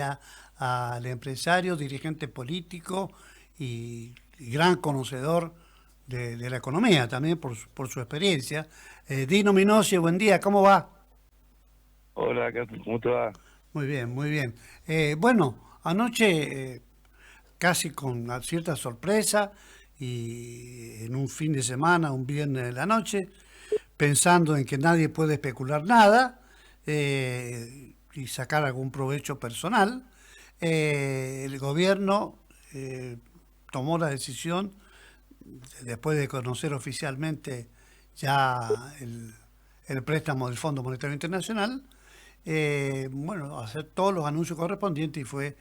al empresario, dirigente político y gran conocedor de la economía también por su experiencia. Dino Minosi, buen día, ¿cómo va? Hola, Catherine, ¿cómo te va? Muy bien, muy bien. Bueno, anoche casi con una cierta sorpresa y en un fin de semana, un viernes de la noche, pensando en que nadie puede especular nada y sacar algún provecho personal, el gobierno tomó la decisión, después de conocer oficialmente ya el préstamo del Fondo Monetario Internacional, bueno, hacer todos los anuncios correspondientes y fue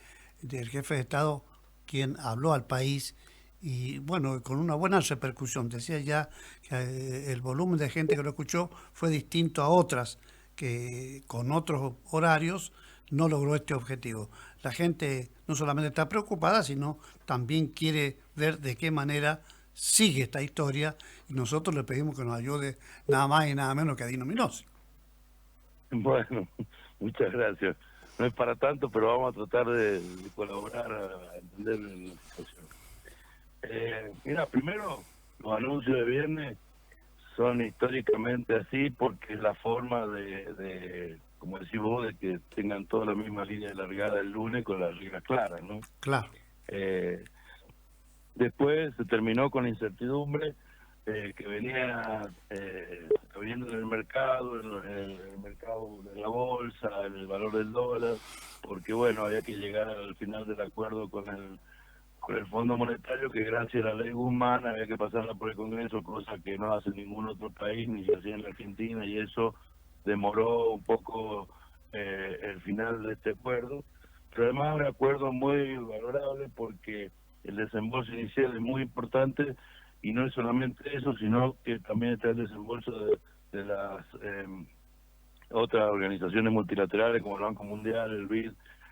el jefe de Estado quien habló al país y bueno, con una buena repercusión. Decía ya que el volumen de gente que lo escuchó fue distinto a otras que con otros horarios no logró este objetivo. La gente no solamente está preocupada, sino también quiere ver de qué manera sigue esta historia y nosotros le pedimos que nos ayude nada más y nada menos que a Dino Minosi. Bueno, muchas gracias. No es para tanto, pero vamos a tratar de colaborar a entender la situación. Mira, primero, los anuncios de viernes son históricamente así porque es la forma como decís vos, de que tengan toda la misma línea de largada el lunes con las reglas claras, ¿no? Claro. Eh, Después se terminó con la incertidumbre que venía habiendo en el mercado, en el mercado de la bolsa, en el valor del dólar, porque bueno, había que llegar al final del acuerdo con el Fondo Monetario, que gracias a la ley Guzmán había que pasarla por el Congreso, cosa que no hace ningún otro país, ni se hacía en la Argentina, y eso demoró un poco el final de este acuerdo. Pero además un acuerdo muy valorable porque el desembolso inicial es muy importante y no es solamente eso, sino que también está el desembolso de las otras organizaciones multilaterales como el Banco Mundial, el BID,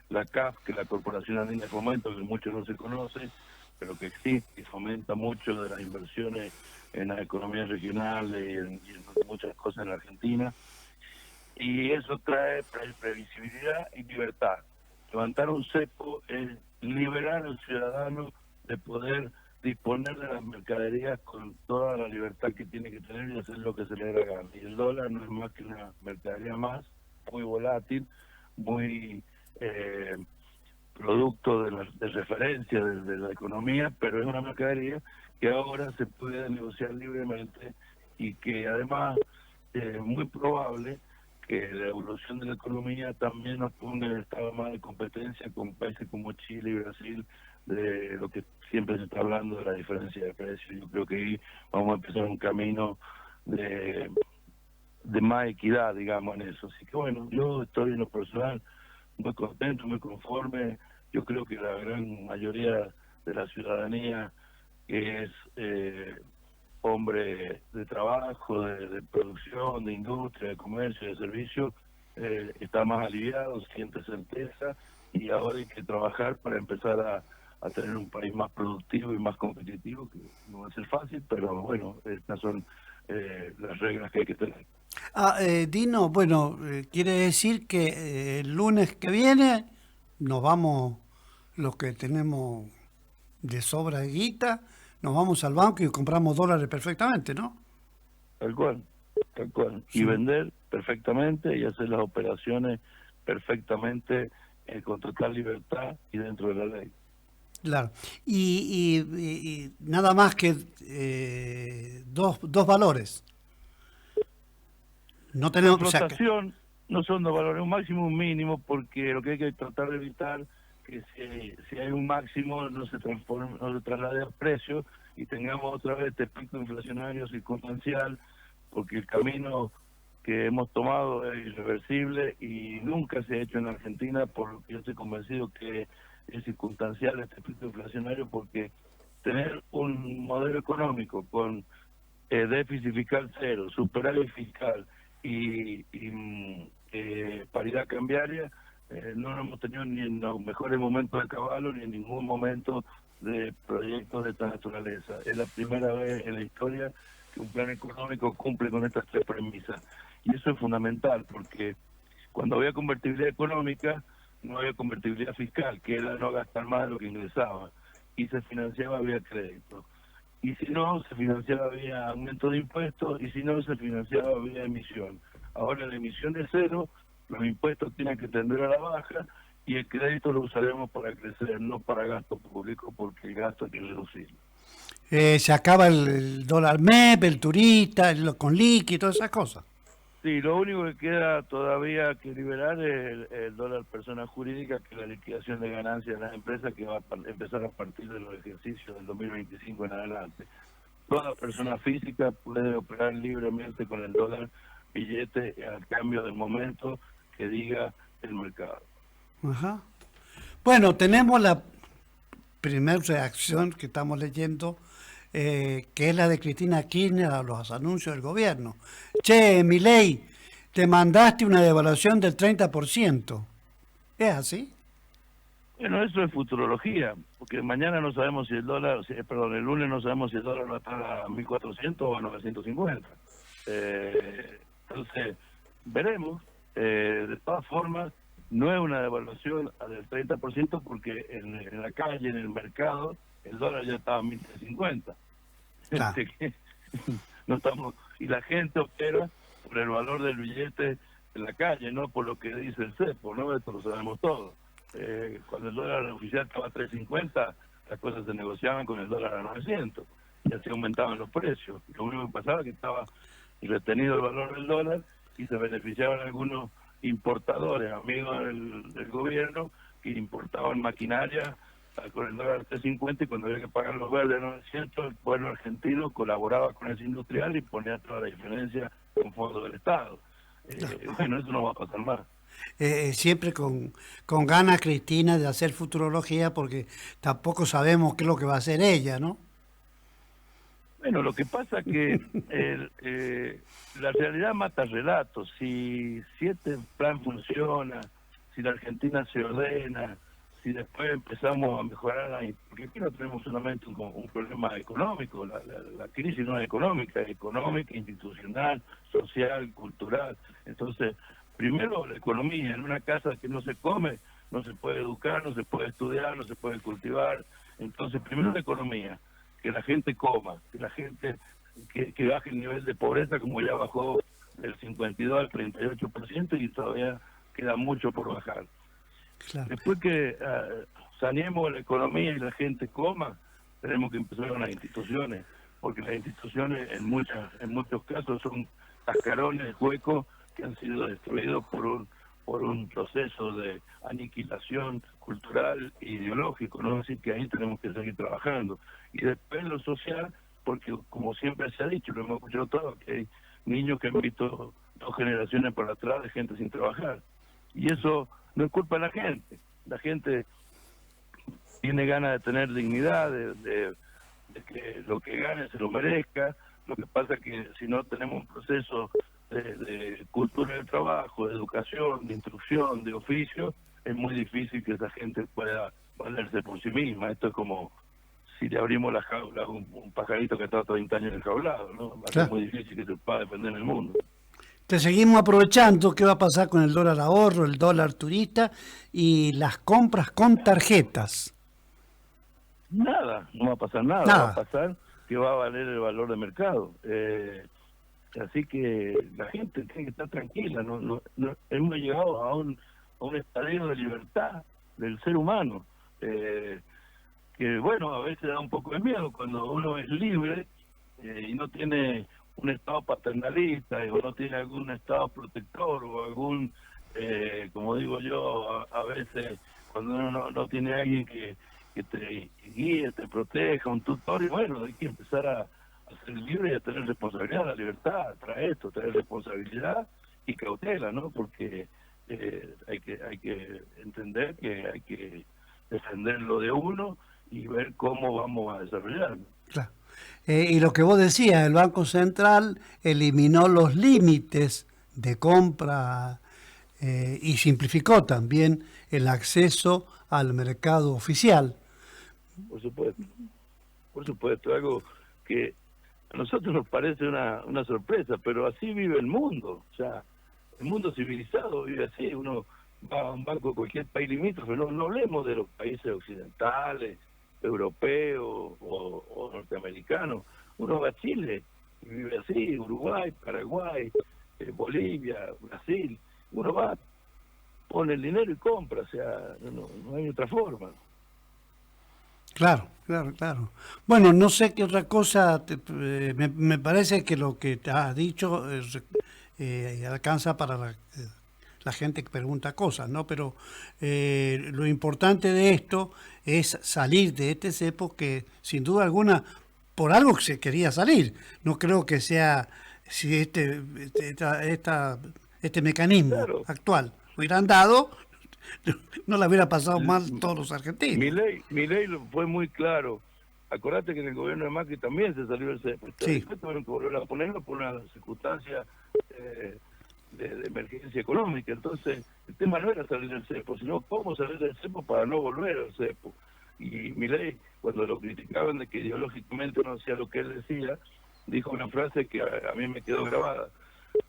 la CAF, que es la Corporación Andina de Fomento, que muchos no se conoce, pero que existe y fomenta mucho de las inversiones en las economías regionales y en muchas cosas en la Argentina. Y eso trae previsibilidad y libertad. Levantar un cepo es liberar al ciudadano de poder disponer de las mercaderías con toda la libertad que tiene que tener y hacer lo que se le dé la gana. Y el dólar no es más que una mercadería más, muy volátil, muy eh, producto de referencia de la economía, pero es una mercadería que ahora se puede negociar libremente y que además es muy probable que la evolución de la economía también nos ponga en estado más de competencia con países como Chile y Brasil, de lo que siempre se está hablando de la diferencia de precios. Yo creo que ahí vamos a empezar un camino de, de más equidad, digamos, en eso. Así que bueno, yo estoy en lo personal muy contento, muy conforme. Yo creo que la gran mayoría de la ciudadanía que es hombre de trabajo, de producción, de industria, de comercio, de servicio, está más aliviado, siente certeza y ahora hay que trabajar para empezar a tener un país más productivo y más competitivo, que no va a ser fácil, pero bueno, estas son las reglas que hay que tener. Dino, bueno, quiere decir que el lunes que viene nos vamos, los que tenemos de sobra de guita, nos vamos al banco y compramos dólares perfectamente, ¿no? Tal cual, tal cual. Y Sí, vender perfectamente y hacer las operaciones perfectamente con total libertad y dentro de la ley. claro. Y nada más que dos valores. No En tenemos, o sea, que, flotación no son dos valores, un máximo y un mínimo, porque lo que hay que tratar de evitar que si hay un máximo no se transforme, no se traslade a precio y tengamos otra vez este pico inflacionario circunstancial, porque el camino que hemos tomado es irreversible y nunca se ha hecho en Argentina, por lo que yo estoy convencido que es circunstancial este pico inflacionario, porque tener un modelo económico con déficit fiscal cero, superávit fiscal y paridad cambiaria, no lo hemos tenido ni en los mejores momentos de Caballo ni en ningún momento de proyectos de esta naturaleza. Es la primera vez en la historia que un plan económico cumple con estas tres premisas. Y eso es fundamental porque cuando había convertibilidad económica no había convertibilidad fiscal, que era no gastar más de lo que ingresaba, y se financiaba vía crédito. Y si no, se financiaba vía aumento de impuestos, y si no, se financiaba vía emisión. Ahora la emisión es cero, los impuestos tienen que tender a la baja, y el crédito lo usaremos para crecer, no para gasto público, porque el gasto hay que reducirlo. Se acaba el dólar MEP, el turista, con liqui, todas esas cosas. Sí, lo único que queda todavía que liberar es el dólar persona jurídica, que es la liquidación de ganancias de las empresas, que va a empezar a partir de los ejercicios del 2025 en adelante. Toda persona física puede operar libremente con el dólar billete al cambio del momento que diga el mercado. Ajá. Bueno, tenemos la primera reacción que estamos leyendo, que es la de Cristina Kirchner a los anuncios del gobierno. Che, Milei, te mandaste una devaluación del 30%. ¿Es así? Bueno, eso es futurología, porque mañana no sabemos si el dólar, perdón, el lunes no sabemos si el dólar va a estar a 1.400 o a 950. Entonces, veremos. De todas formas, no es una devaluación del 30% porque en la calle, en el mercado, el dólar ya estaba a 1.350. Claro. No estamos, y la gente opera por el valor del billete en la calle, no por lo que dice el cepo, ¿no? Esto lo sabemos todos. Cuando el dólar oficial estaba a 3.50, las cosas se negociaban con el dólar a 900 y así aumentaban los precios. Lo único que pasaba es que estaba retenido el valor del dólar y se beneficiaban algunos importadores, amigos del gobierno, que importaban maquinaria con el dólar 3.50, y cuando había que pagar los verdes 900, el pueblo argentino colaboraba con ese industrial y ponía toda la diferencia con fondos del Estado. Bueno, eso no va a pasar más. Siempre con ganas, Cristina, de hacer futurología, porque tampoco sabemos qué es lo que va a hacer ella, ¿no? Bueno, lo que pasa es que la realidad mata el relato. Si este plan funciona, si la Argentina se ordena, si después empezamos a mejorar, porque aquí no tenemos solamente un problema económico, la crisis no es económica, es económica, institucional, social, cultural. Entonces, primero la economía. En una casa que no se come, no se puede educar, no se puede estudiar, no se puede cultivar. Entonces, primero la economía, que la gente coma, que la gente que baje el nivel de pobreza, como ya bajó del 52 al 38%, y todavía queda mucho por bajar. Claro. Después que saneemos la economía y la gente coma, tenemos que empezar con las instituciones, porque las instituciones en muchos casos son cascarones huecos que han sido destruidos por un proceso de aniquilación cultural e ideológico, ¿no? Así que ahí tenemos que seguir trabajando. Y después lo social, porque como siempre se ha dicho, lo hemos escuchado todo, que hay niños que han visto 2 generaciones por atrás de gente sin trabajar. Y eso no es culpa de la gente. La gente tiene ganas de tener dignidad, de que lo que gane se lo merezca. Lo que pasa es que si no tenemos un proceso de cultura del trabajo, de educación, de instrucción, de oficio, es muy difícil que esa gente pueda valerse por sí misma. Esto es como si le abrimos la jaula a un pajarito que está 30 años enjaulado, ¿no? Va a ser muy difícil que se pueda defender en el mundo. Te seguimos aprovechando qué va a pasar con el dólar ahorro, el dólar turista y las compras con tarjetas. Nada, no va a pasar nada. Va a pasar que va a valer el valor de mercado. Así que la gente tiene que estar tranquila. No, hemos llegado a un estadio de libertad del ser humano, que bueno, a veces da un poco de miedo cuando uno es libre y no tiene un estado paternalista o no tiene algún estado protector o algún, como digo yo, a veces cuando uno no tiene alguien que te guíe, te proteja, un tutor, y bueno, hay que empezar a ser libre y a tener responsabilidad. La libertad trae esto, trae responsabilidad y cautela, ¿no? Porque hay que entender que hay que defender lo de uno y ver cómo vamos a desarrollarlo. Claro. Y lo que vos decías, el Banco Central eliminó los límites de compra y simplificó también el acceso al mercado oficial. Por supuesto, algo que a nosotros nos parece una sorpresa, pero así vive el mundo. O sea, el mundo civilizado vive así. Uno va a un banco de cualquier país limítrofe, no hablemos de los países occidentales, europeos o norteamericanos. Uno va a Chile y vive así, Uruguay, Paraguay, Bolivia, Brasil. Uno va, pone el dinero y compra, o sea, no hay otra forma. Claro, claro, claro. Bueno, no sé qué otra cosa, me parece que lo que te has dicho alcanza para la gente que pregunta cosas, ¿no? Pero lo importante de esto es salir de este cepo que, sin duda alguna, por algo que se quería salir. No creo que sea si este mecanismo Claro, actual hubieran dado, no la hubiera pasado mal todos los argentinos. Milei fue muy claro. Acordate que en el gobierno de Macri también se salió el cepo. Sí, Después tuvieron que volver a ponerlo por una circunstancia eh, de emergencia económica. Entonces, el tema no era salir del cepo, sino cómo salir del cepo para no volver al cepo. Y Milei, cuando lo criticaban de que ideológicamente no hacía lo que él decía, dijo una frase que a mí me quedó grabada.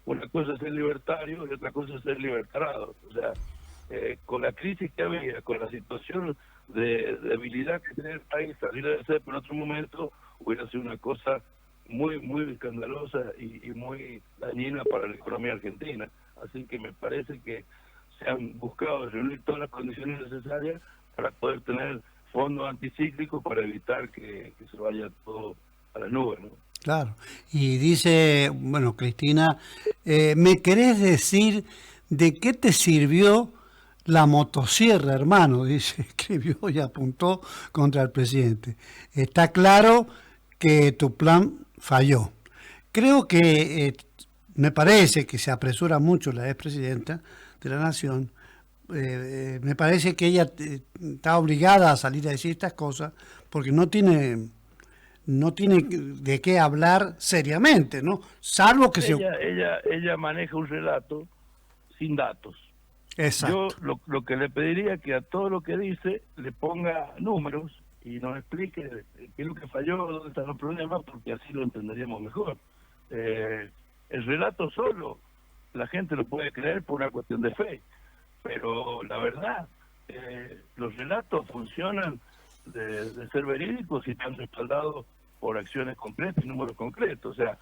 Una cosa es ser libertario y otra cosa es ser libertarado. O sea, con la crisis que había, con la situación de debilidad que tenía el país, salir del cepo en otro momento hubiera sido una cosa muy escandalosa y muy dañina para la economía argentina. Así que me parece que se han buscado reunir todas las condiciones necesarias para poder tener fondos anticíclicos para evitar que se vaya todo a las nubes, ¿no? claro. Y dice, bueno, Cristina, ¿me querés decir de qué te sirvió la motosierra, hermano? Dice, escribió y apuntó contra el presidente. Está claro que tu plan falló. Creo que me parece que se apresura mucho la expresidenta de la Nación. Me parece que ella está obligada a salir a decir estas cosas porque no tiene de qué hablar seriamente, ¿no? Salvo que se... Ella maneja un relato sin datos. Yo Exacto. lo que le pediría es que a todo lo que dice le ponga números y nos explique qué es lo que falló, dónde están los problemas, porque así lo entenderíamos mejor. El relato solo, la gente lo puede creer por una cuestión de fe, pero la verdad, los relatos funcionan de ser verídicos y están respaldados por acciones concretas y números concretos. O sea,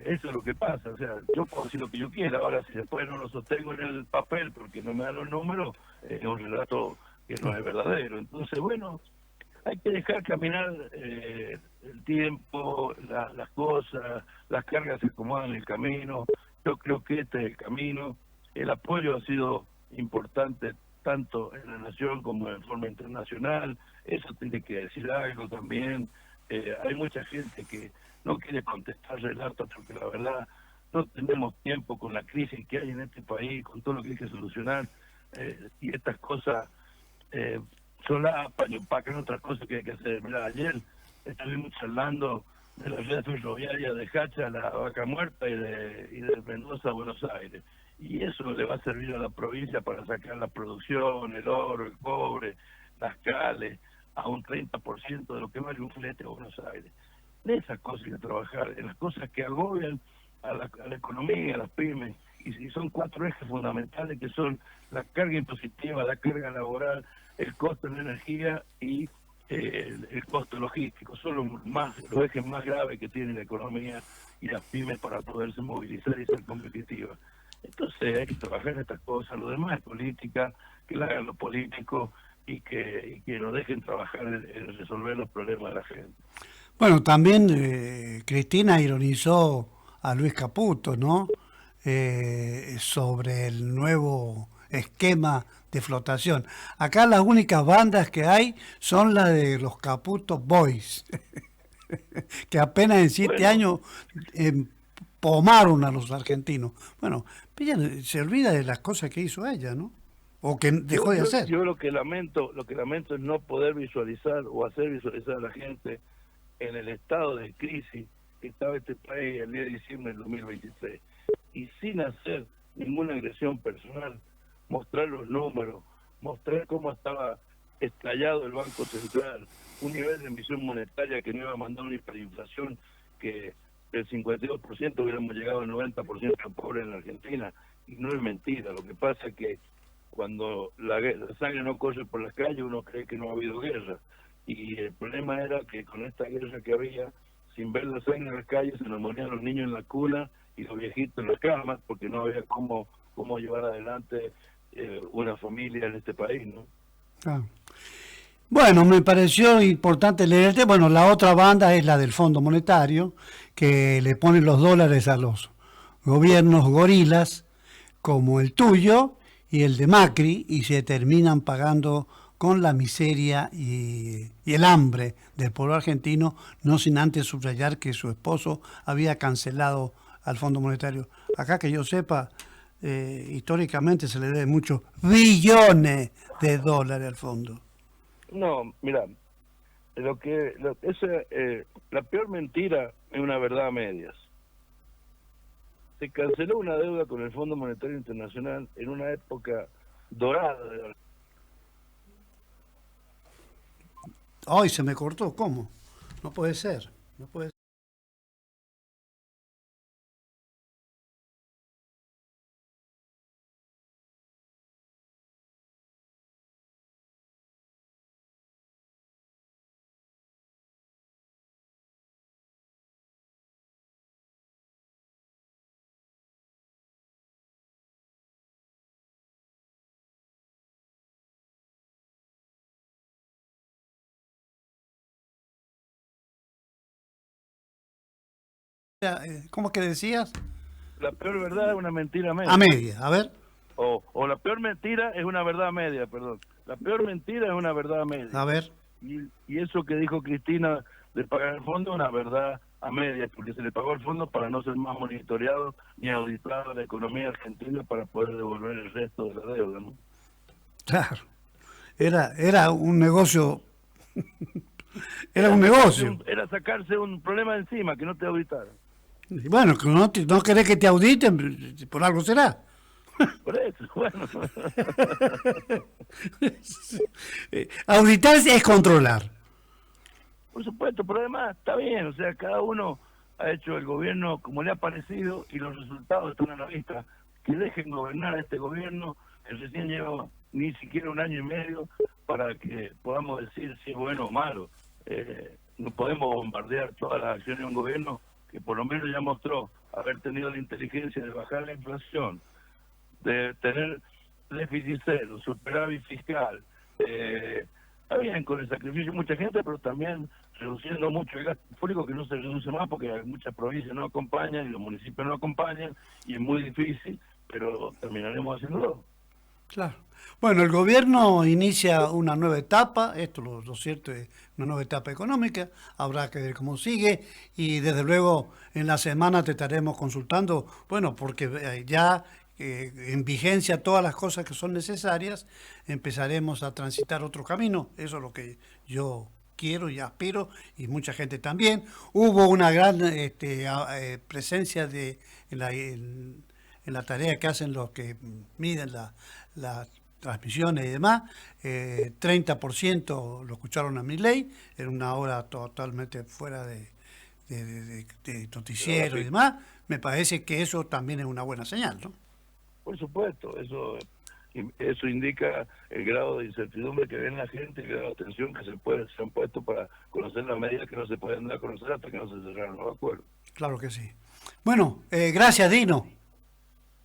eso es lo que pasa. O sea, yo puedo decir lo que yo quiera, ahora si después no lo sostengo en el papel porque no me dan los números, es un relato que no es verdadero. Entonces, bueno, hay que dejar caminar el tiempo, las cosas, las cargas se acomodan en el camino. Yo creo que este es el camino. El apoyo ha sido importante tanto en la nación como en forma internacional. Eso tiene que decir algo también. Hay mucha gente que no quiere contestar relatos porque la verdad no tenemos tiempo con la crisis que hay en este país, con todo lo que hay que solucionar, y estas cosas solapan y opacan otras cosas que hay que hacer. Mira, ayer estuvimos charlando de la red ferroviaria de Hacha a la Vaca Muerta y de Mendoza a Buenos Aires. Y eso le va a servir a la provincia para sacar la producción, el oro, el cobre, las cales, a un 30% de lo que vale un flete a Buenos Aires. De esas cosas hay que trabajar, en las cosas que agobian a la economía, a las pymes. Y son 4 ejes fundamentales que son la carga impositiva, la carga laboral, el costo de la energía y el costo logístico. Son los ejes más graves que tiene la economía y las pymes para poderse movilizar y ser competitivas. Entonces hay que trabajar en estas cosas. Lo demás es política, que la hagan los políticos y que nos dejen trabajar en resolver los problemas de la gente. Bueno, también Cristina ironizó a Luis Caputo, ¿no? Sobre el nuevo esquema de flotación. Acá las únicas bandas que hay son las de los Caputo Boys, que apenas en 7 años pomaron a los argentinos. Bueno, ella se olvida de las cosas que hizo ella, ¿no? O que dejó de hacer. Yo lo que lamento es no poder visualizar o hacer visualizar a la gente en el estado de crisis que estaba este país el día de diciembre del 2023 y sin hacer ninguna agresión personal, mostrar los números, mostrar cómo estaba estallado el Banco Central, un nivel de emisión monetaria que no iba a mandar una hiperinflación que del 52% hubiéramos llegado al 90% de pobres en la Argentina, y no es mentira. Lo que pasa es que cuando la sangre no corre por las calles, uno cree que no ha habido guerra. Y el problema era que con esta guerra que había, sin ver la sangre en las calles, se nos morían los niños en la cuna y los viejitos en las camas, porque no había cómo llevar adelante una familia en este país, ¿no? Ah. Bueno, me pareció importante leerte. Bueno, la otra banda es la del Fondo Monetario, que le ponen los dólares a los gobiernos gorilas, como el tuyo y el de Macri, y se terminan pagando con la miseria y el hambre del pueblo argentino, no sin antes subrayar que su esposo había cancelado al Fondo Monetario. Acá que yo sepa, históricamente se le debe muchos billones de dólares al fondo. No, mira, la peor mentira es una verdad a medias. Se canceló una deuda con el Fondo Monetario Internacional en una época dorada de la... Ay, se me cortó, ¿cómo? No puede ser, no puede ser. ¿Cómo que decías? La peor verdad es una mentira a A medias. media, a ver, O la peor mentira es una verdad a media, perdón. La peor mentira es una verdad a media. a ver. Y eso que dijo Cristina de pagar el fondo es una verdad a medias, porque se le pagó el fondo para no ser más monitoreado ni auditado la economía argentina para poder devolver el resto de la deuda, ¿no? Claro, era un negocio, era un sacarse negocio. era sacarse un problema de encima, que no te auditaran. Y bueno, que no querés que te auditen, por algo será. Por eso, bueno. Auditarse es controlar. Por supuesto, pero además está bien, o sea, cada uno ha hecho el gobierno como le ha parecido y los resultados están a la vista. Que dejen gobernar a este gobierno, que recién lleva ni siquiera un año y medio para que podamos decir si es bueno o malo. No podemos bombardear todas las acciones de un gobierno que por lo menos ya mostró haber tenido la inteligencia de bajar la inflación, de tener déficit cero, superávit fiscal. Está bien con el sacrificio de mucha gente, pero también reduciendo mucho el gasto público, que no se reduce más porque muchas provincias no acompañan y los municipios no acompañan y es muy difícil, pero terminaremos haciéndolo. Claro. Bueno, el gobierno inicia una nueva etapa, esto lo cierto es una nueva etapa económica, habrá que ver cómo sigue y desde luego en la semana te estaremos consultando, bueno, porque ya en vigencia todas las cosas que son necesarias, empezaremos a transitar otro camino, eso es lo que yo quiero y aspiro y mucha gente también. Hubo una gran presencia en la tarea que hacen los que miden las transmisiones y demás, 30% lo escucharon a Milei, en una hora totalmente fuera de noticiero y demás, me parece que eso también es una buena señal, ¿no? Por supuesto, eso indica el grado de incertidumbre que ven la gente, el grado de atención que se han puesto para conocer las medidas que no se pueden dar a conocer hasta que no se cerraron los acuerdos. Claro que sí. Bueno, gracias Dino.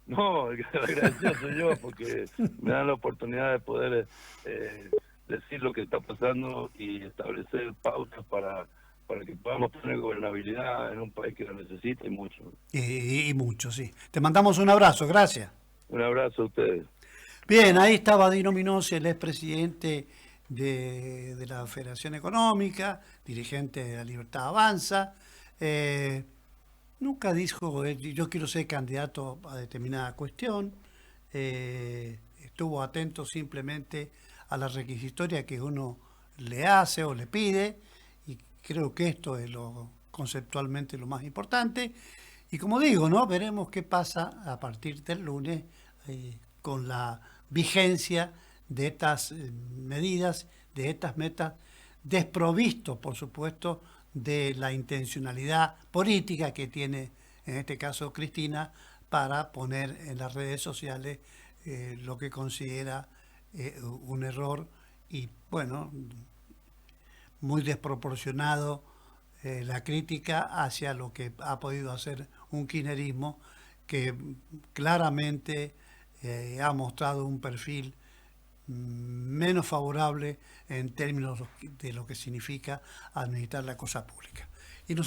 No, agradecido soy yo porque me dan la oportunidad de poder decir lo que está pasando y establecer pautas para que podamos tener gobernabilidad en un país que lo necesita y mucho. Y mucho, sí. Te mandamos un abrazo, gracias. Un abrazo a ustedes. Bien, ahí estaba Dino Minosi, el expresidente de la Federación Económica, dirigente de la Libertad Avanza. Nunca dijo, yo quiero ser candidato a determinada cuestión. Estuvo atento simplemente a la requisitoria que uno le hace o le pide, y creo que esto es conceptualmente lo más importante. Y como digo, ¿no? Veremos qué pasa a partir del lunes con la vigencia de estas medidas, de estas metas, desprovisto, por supuesto, de la intencionalidad política que tiene, en este caso, Cristina, para poner en las redes sociales lo que considera un error y, bueno, muy desproporcionado la crítica hacia lo que ha podido hacer un kirchnerismo que claramente ha mostrado un perfil menos favorable en términos de lo que significa administrar la cosa pública.